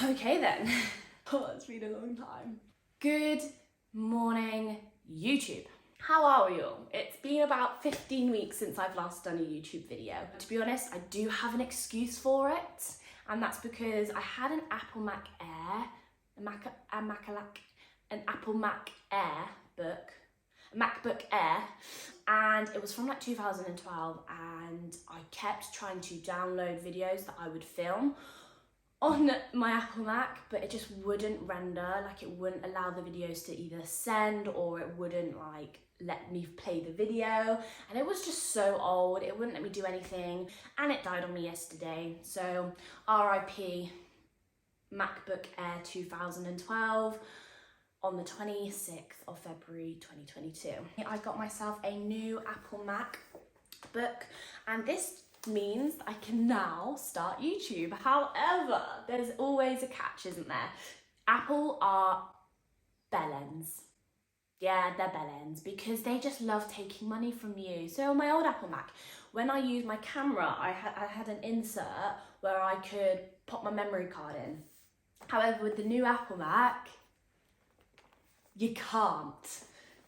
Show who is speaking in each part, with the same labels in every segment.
Speaker 1: Okay then. Oh, it's been a long time. Good morning, YouTube. How are we all? It's been about 15 weeks since I've last done a YouTube video. To be honest, I do have an excuse for it, and that's because I had an Apple Mac Air, an Apple Mac Air book, a MacBook Air, and it was from like 2012, and I kept trying to download videos that I would film on my Apple Mac, but it just wouldn't render, like it wouldn't allow the videos to either send or it wouldn't like let me play the video, and it was just so old, it wouldn't let me do anything, and it died on me yesterday. So RIP MacBook Air 2012 on the 26th of February 2022. I got myself a new Apple MacBook, and this means I can now start YouTube. However, there's always a catch, isn't there? Apple are bellends. Yeah, they're bellends because they just love taking money from you. So on my old Apple Mac, when I used my camera, I had an insert where I could pop my memory card in. However, with the new Apple Mac, you can't,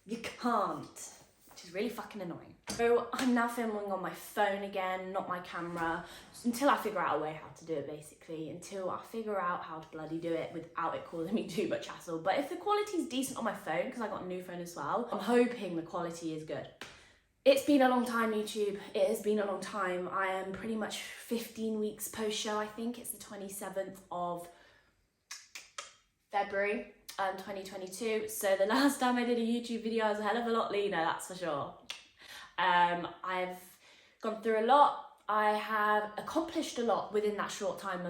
Speaker 1: which is really fucking annoying. So I'm now filming on my phone again, not my camera, until I figure out a way how to do it, basically, until I figure out how to bloody do it without it causing me too much hassle. But if the quality is decent on my phone, because I got a new phone as well, I'm hoping the quality is good. It's been a long time, YouTube. It has been a long time. I am pretty much 15 weeks post-show. I think it's the 27th of February 2022. So the last time I did a YouTube video, I was a hell of a lot leaner, that's for sure. I've gone through a lot. I have accomplished a lot within that short time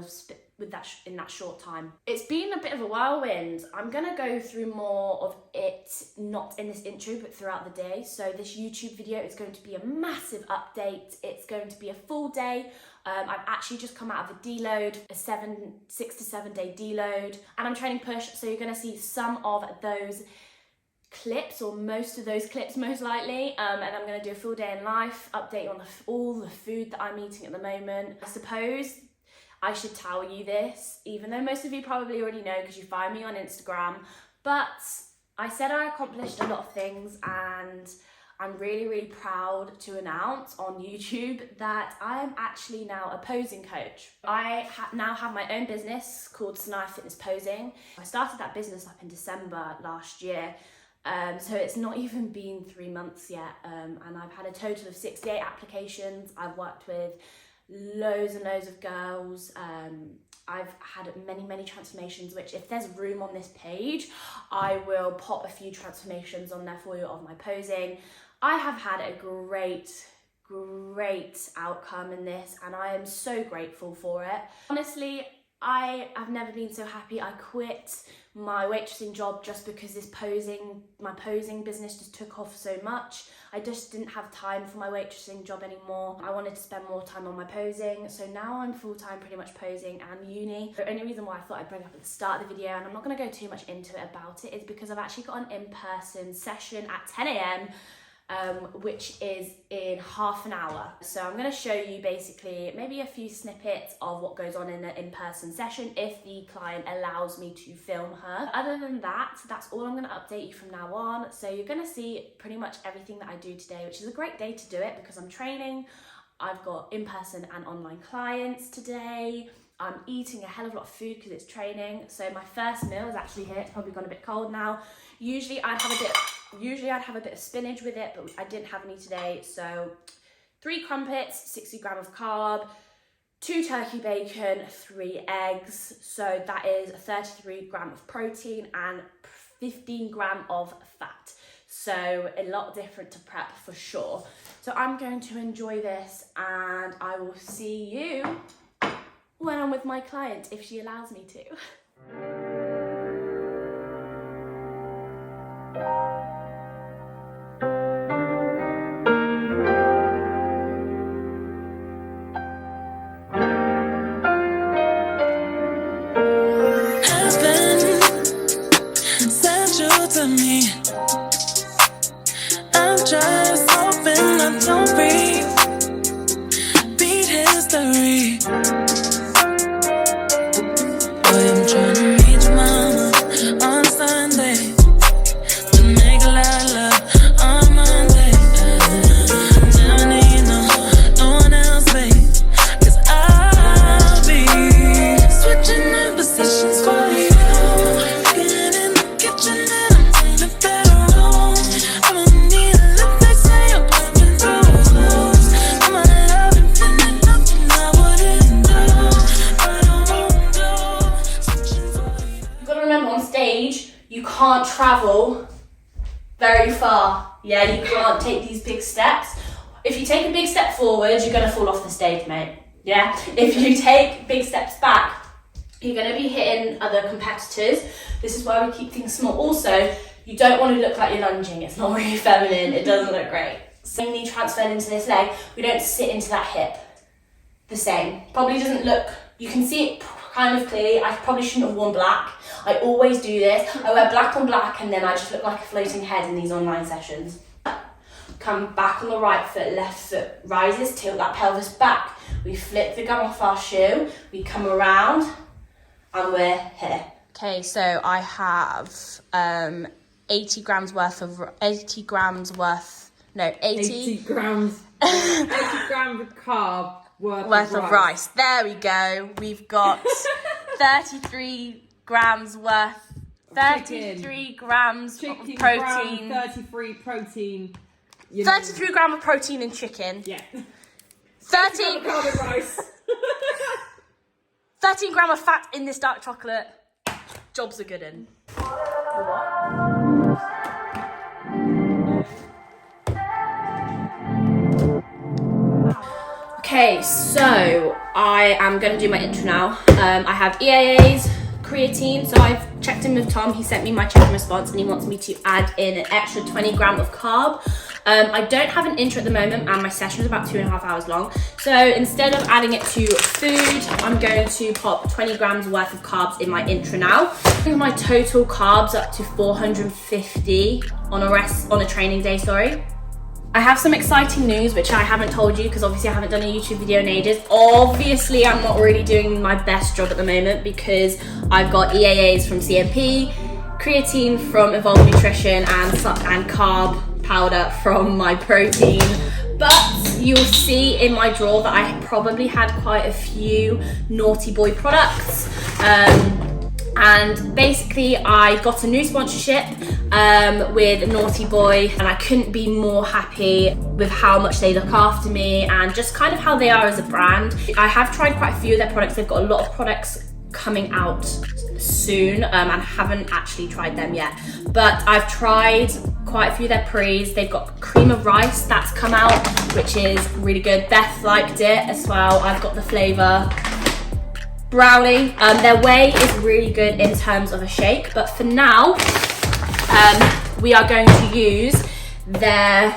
Speaker 1: in that short time. It's been a bit of a whirlwind. I'm gonna go through more of it, not in this intro, but throughout the day. So this YouTube video is going to be a massive update. It's going to be a full day. I've actually just come out of a deload, a 6 to 7 day deload, and I'm training push. So you're gonna see some of those clips, or most of those clips most likely, and I'm going to do a full day in life, update on all the food that I'm eating at the moment. I suppose I should tell you this, even though most of you probably already know because you find me on Instagram, but I said I accomplished a lot of things, and I'm really, really proud to announce on YouTube that I am actually now a posing coach. I now have my own business called Sanaya Fitness Posing. I started that business up in December last year. So it's not even been 3 months yet, and I've had a total of 68 applications. I've worked with loads and loads of girls. I've had many transformations, which if there's room on this page, I will pop a few transformations on there for you of my posing. I have had a great outcome in this, and I am so grateful for it. Honestly, I have never been so happy. I quit my waitressing job just because my posing business just took off so much. I just didn't have time for my waitressing job anymore. I wanted to spend more time on my posing. So now I'm full-time pretty much posing and uni. The only reason why I thought I'd bring up at the start of the video, and I'm not gonna go too much into it about it, is because I've actually got an in-person session at 10 a.m. Which is in half an hour. So I'm going to show you basically maybe a few snippets of what goes on in an in-person session if the client allows me to film her. Other than that, that's all I'm going to update you from now on. So you're going to see pretty much everything that I do today, which is a great day to do it because I'm training. I've got in-person and online clients today. I'm eating a hell of a lot of food because it's training. So my first meal is actually here. It's probably gone a bit cold now. Usually I'd have a bit of spinach with it, but I didn't have any today. So 3 crumpets, 60 grams of carb, 2 turkey bacon, 3 eggs. So that is 33 grams of protein and 15 grams of fat. So a lot different to prep for sure. So I'm going to enjoy this, and I will see you when I'm with my client, if she allows me to.
Speaker 2: To me, I'm just hoping I don't repeat history. I am trying
Speaker 1: very far. Yeah, you can't take these big steps. If you take a big step forward, you're going to fall off the stage, mate. Yeah? If you take big steps back, you're going to be hitting other competitors. This is why we keep things small. Also, you don't want to look like you're lunging. It's not really feminine. It doesn't look great. Same knee transferred into this leg. We don't sit into that hip the same. Probably doesn't look, you can see it kind of clearly. I probably shouldn't have worn black. I always do this. I wear black on black and then I just look like a floating head in these online sessions. Come back on the right foot, left foot rises, tilt that pelvis back. We flip the gum off our shoe, we come around and we're here. Okay, so I have 80 grams worth of carb worth of rice. There we go. We've got 33 grams worth, 33 grams of protein.
Speaker 3: 33 protein.
Speaker 1: 33 grams of protein in chicken.
Speaker 3: Yeah.
Speaker 1: 13
Speaker 3: rice.
Speaker 1: 13 grams of fat in this dark chocolate. Jobs are good in. Okay, so I am going to do my intro now. I have EAAs, creatine, so I've checked in with Tom. He sent me my check and response and he wants me to add in an extra 20 grams of carb. I don't have an intro at the moment and my session is about 2.5 hours long. So instead of adding it to food, I'm going to pop 20 grams worth of carbs in my intro now. Bring my total carbs up to 450 on a training day, sorry. I have some exciting news which I haven't told you because obviously I haven't done a YouTube video in ages. Obviously I'm not really doing my best job at the moment because I've got EAAs from CMP, creatine from Evolve Nutrition and carb powder from my protein. But you'll see in my drawer that I probably had quite a few Naughty Boy products. And basically I got a new sponsorship with Naughty Boy and I couldn't be more happy with how much they look after me and just kind of how they are as a brand. I have tried quite a few of their products. They've got a lot of products coming out soon and haven't actually tried them yet. But I've tried quite a few of their pre's. They've got cream of rice that's come out, which is really good. Beth liked it as well. I've got the flavour brownie. Their whey is really good in terms of a shake, but for now we are going to use their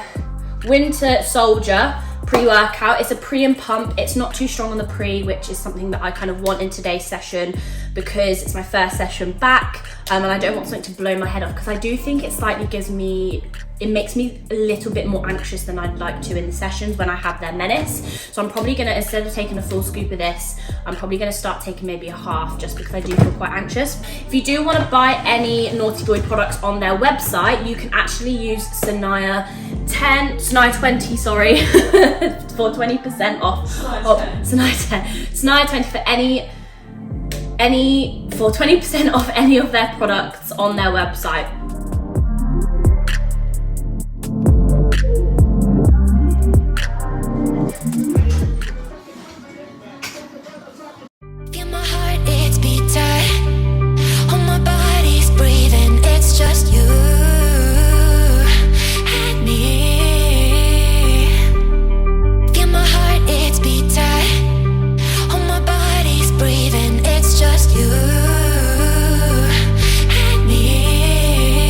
Speaker 1: Winter Soldier pre-workout. It's a pre and pump. It's not too strong on the pre, which is something that I kind of want in today's session because it's my first session back and I don't want something to blow my head off because I do think it slightly makes me a little bit more anxious than I'd like to in the sessions when I have their menace. So I'm probably gonna, instead of taking a full scoop of this, I'm probably gonna start taking maybe a half just because I do feel quite anxious. If you do wanna buy any Naughty Boy products on their website, you can actually use Sanaya 20, sorry, for 20% off. Sanaya 20 for for 20% off any of their products on their website.
Speaker 4: Feel my heart, it's beating. All my body's breathing. It's just you and me. Feel my heart, it's beating. All my body's breathing. It's just you and me.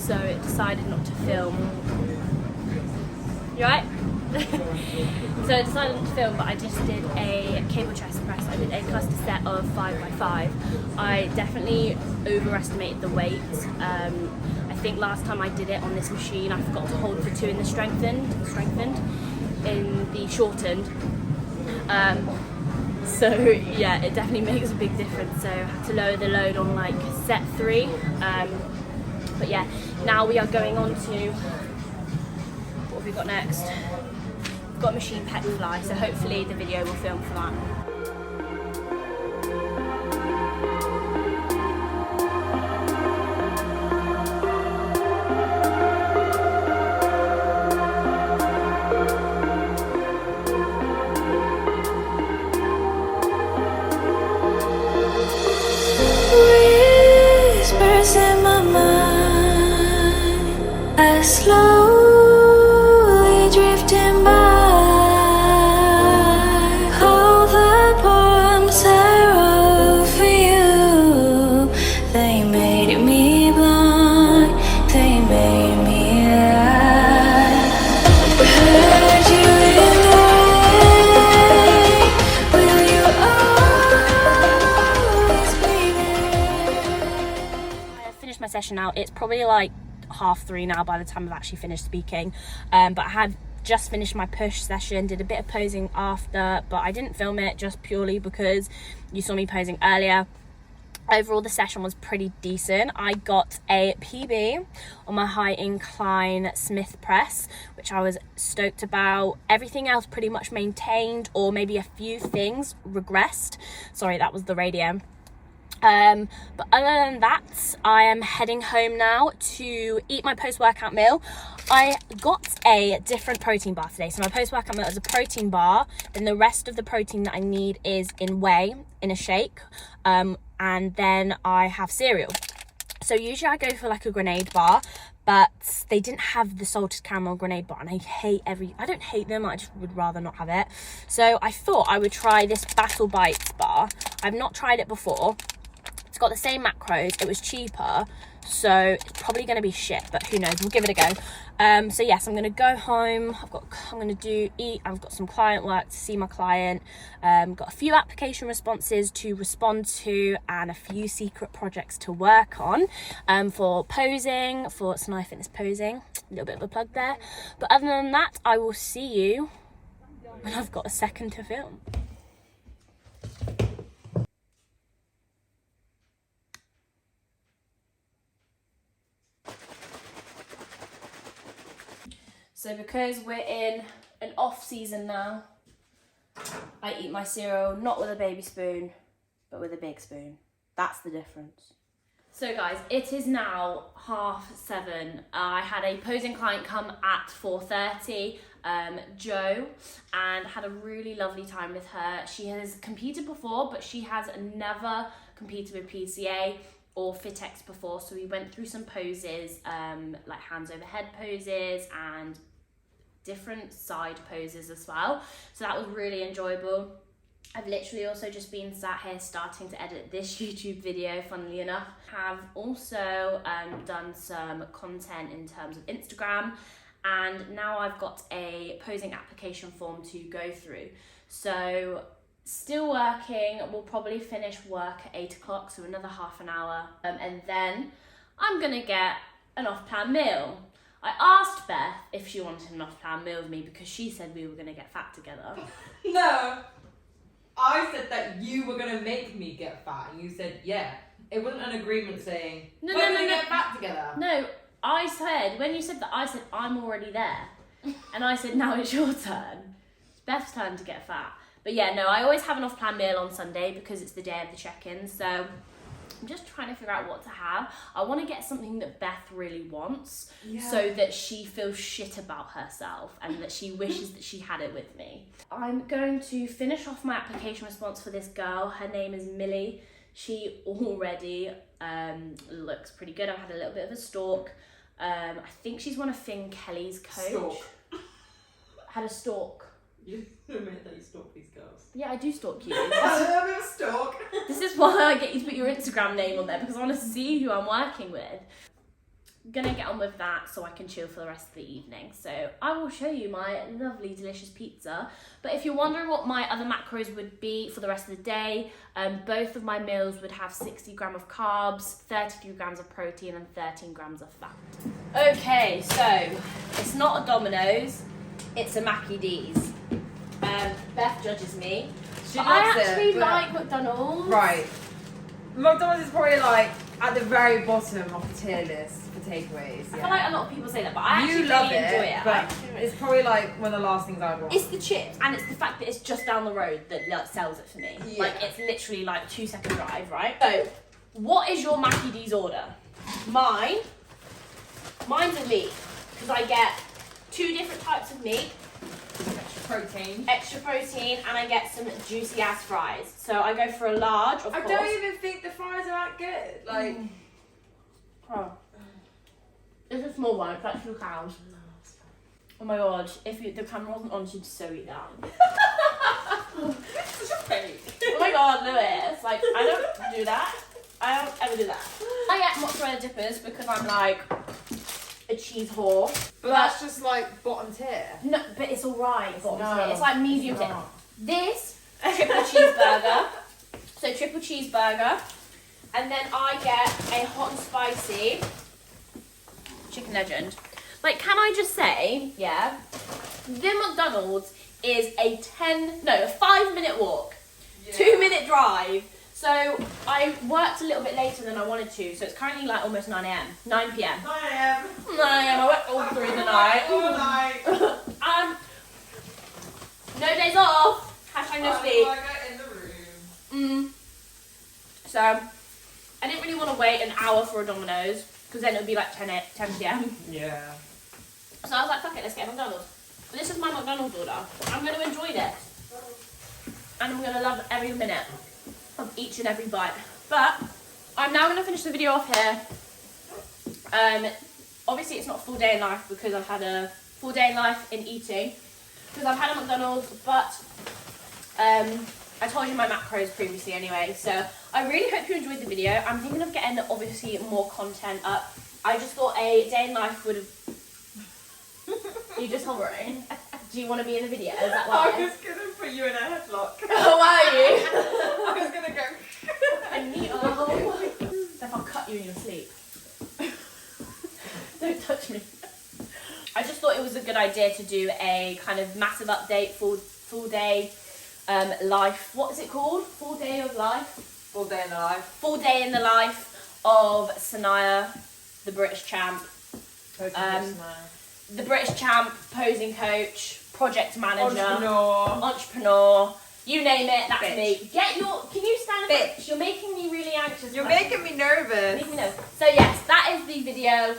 Speaker 1: so it decided not to film. You right? So I decided not to film, but I just did a cable chest press. I did a cluster set of 5x5. I definitely overestimated the weight. I think last time I did it on this machine, I forgot to hold for 2 in the strengthened, in the shortened. So yeah, it definitely makes a big difference. So I had to lower the load on like set 3. But yeah, now we are going on to, what have we got next? We've got machine pec fly, so hopefully the video will film for that.
Speaker 4: Whispers in my mind, I slowly drifting by. All the poems I wrote for you, they made me blind, they made me lie. Heard you in the rain, will you always be there?
Speaker 1: I have finished my session now. It's probably like 3:30 now by the time I've actually finished speaking, but I had just finished my push session, did a bit of posing after, but I didn't film it just purely because you saw me posing earlier. Overall, the session was pretty decent. I got a PB on my high incline Smith press, which I was stoked about. Everything else pretty much maintained, or maybe a few things regressed. Sorry, that was the radio. But other than that, I am heading home now to eat my post-workout meal. I got a different protein bar today. So my post-workout meal is a protein bar, then the rest of the protein that I need is in whey, in a shake, and then I have cereal. So usually I go for like a grenade bar, but they didn't have the salted caramel grenade bar, and I don't hate them, I just would rather not have it. So I thought I would try this Battle Bites bar. I've not tried it before. It's got the same macros, it was cheaper, so it's probably going to be shit, but who knows, we'll give it a go. So yes, I'm going to go home, I've got some client work to see my client, got a few application responses to respond to, and a few secret projects to work on, for posing, for Snai Fitness posing, a little bit of a plug there. But other than that, I will see you when I've got a second to film. So because we're in an off season now, I eat my cereal not with a baby spoon, but with a big spoon. That's the difference. So guys, it is now 7:30. I had a posing client come at 4:30, Jo, and had a really lovely time with her. She has competed before, but she has never competed with PCA or FitX before, so we went through some poses, like hands over head poses and different side poses as well, so that was really enjoyable. I've literally also just been sat here starting to edit this YouTube video, funnily enough. Have also done some content in terms of Instagram, and now I've got a posing application form to go through. So still working, we'll probably finish work at 8 o'clock, so another half an hour, and then I'm gonna get an off-plan meal. I asked Beth if she wanted an off-plan meal with me because she said we were gonna get fat together.
Speaker 3: No, I said that you were gonna make me get fat, and you said yeah. It wasn't an agreement saying we're gonna get fat together.
Speaker 1: No, I said, when you said that, I said I'm already there, and I said now it's your turn. It's Beth's turn to get fat. But yeah, no, I always have an off-plan meal on Sunday because it's the day of the check-in, so I'm just trying to figure out what to have. I want to get something that Beth really wants, so that she feels shit about herself and that she wishes that she had it with me. I'm going to finish off my application response for this girl. Her name is Millie. She already looks pretty good. I've had a little bit of a stalk. I think she's one of Finn Kelly's coach.
Speaker 3: Stalk.
Speaker 1: Had a stalk.
Speaker 3: You admit that you stalk these girls.
Speaker 1: Yeah, I do stalk you.
Speaker 3: A little bit of stalk.
Speaker 1: This is why I get you to put your Instagram name on there, because I want to see who I'm working with. gonna get on with that so I can chill for the rest of the evening. So I will show you my lovely delicious pizza. But if you're wondering what my other macros would be for the rest of the day, both of my meals would have 60 grams of carbs, 33 grams of protein and 13 grams of fat. Okay, so it's not a Domino's, it's a Mackie D's. Beth judges me.
Speaker 3: She
Speaker 1: But
Speaker 3: loves
Speaker 1: I actually
Speaker 3: it, but-
Speaker 1: like McDonald's.
Speaker 3: Right. McDonald's is probably like at the very bottom of the tier list for takeaways.
Speaker 1: I
Speaker 3: Yeah.
Speaker 1: feel like a lot of people say that, but I actually
Speaker 3: You love
Speaker 1: really enjoy it.
Speaker 3: but it's probably like one of the last things I'd want.
Speaker 1: It's the chips and it's the fact that it's just down the road that like, sells it for me.
Speaker 3: Yeah.
Speaker 1: Like it's literally like 2-second drive, right? So, what is your Mackie D's order? Mine's a meat because I get 2 different types of meat, extra protein, and I get some juicy ass fries. So I go for a large, of
Speaker 3: I
Speaker 1: course.
Speaker 3: don't even think the fries are that good. Like,
Speaker 1: Oh. It's a small one. It's like 2 cows. Oh my god! If the camera wasn't on, she'd so eat that.
Speaker 3: such a fake.
Speaker 1: Oh my god, Lewis! Like I don't do that. I don't ever do that. I get mozzarella dippers because I'm like a cheese whore.
Speaker 3: But that's just like bottom tier.
Speaker 1: No, but it's alright.
Speaker 3: No,
Speaker 1: It's like medium
Speaker 3: it's
Speaker 1: tier.
Speaker 3: not.
Speaker 1: This triple cheeseburger. So triple cheeseburger, and then I get a hot and spicy chicken legend. Like, can I just say, yeah, the McDonald's is a 5-minute walk, 2-minute drive. So I worked a little bit later than I wanted to. So it's currently like almost 9 p.m.
Speaker 3: 9 a.m.
Speaker 1: 9 a.m. I worked all through the night.
Speaker 3: All night.
Speaker 1: No days off. Hashtag no sleep.
Speaker 3: in the room.
Speaker 1: So I didn't really want to wait an hour for a Domino's because then it would be like 10 p.m.
Speaker 3: Yeah.
Speaker 1: So I was like, fuck it, let's get McDonald's. But this is my McDonald's order. I'm going to enjoy this. And I'm going to love every minute of each and every bite. But I'm now going to finish the video off here. Obviously it's not a full day in life because I've had a full day in life in eating. Because I've had a McDonald's, but I told you my macros previously anyway. So I really hope you enjoyed the video. I'm thinking of getting obviously more content up. I just thought a day in life would have... You just hovering. Do you want to be in the video? Is that why?
Speaker 3: I was gonna put you in a headlock.
Speaker 1: Oh, are you?
Speaker 3: I was gonna go.
Speaker 1: I need. Oh. If I'll cut you in your sleep. Don't touch me. I just thought it was a good idea to do a kind of massive update, full day life. What is it called? Full day of life.
Speaker 3: Full day in the life.
Speaker 1: Full day in the life of Sanaya, the British champ. The British champ, posing coach, project manager, entrepreneur, you name it, that's
Speaker 3: Bitch.
Speaker 1: me. Can you stand up? Bitch. You're making me really anxious.
Speaker 3: You're making me nervous.
Speaker 1: Making me nervous. So yes, that is the video.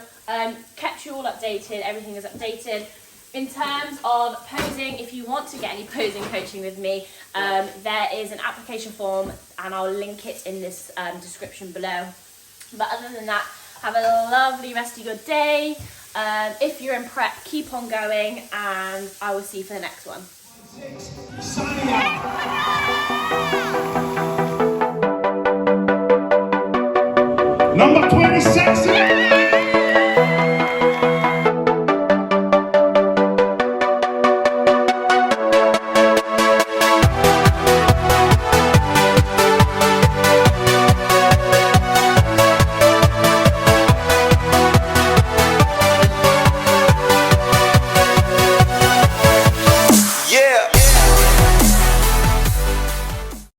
Speaker 1: Kept you all updated, everything is updated. In terms of posing, if you want to get any posing coaching with me, there is an application form and I'll link it in this description below. But other than that, have a lovely rest of your day. If you're in prep, keep on going, and I will see you for the next one.
Speaker 5: Signing out. Number 27.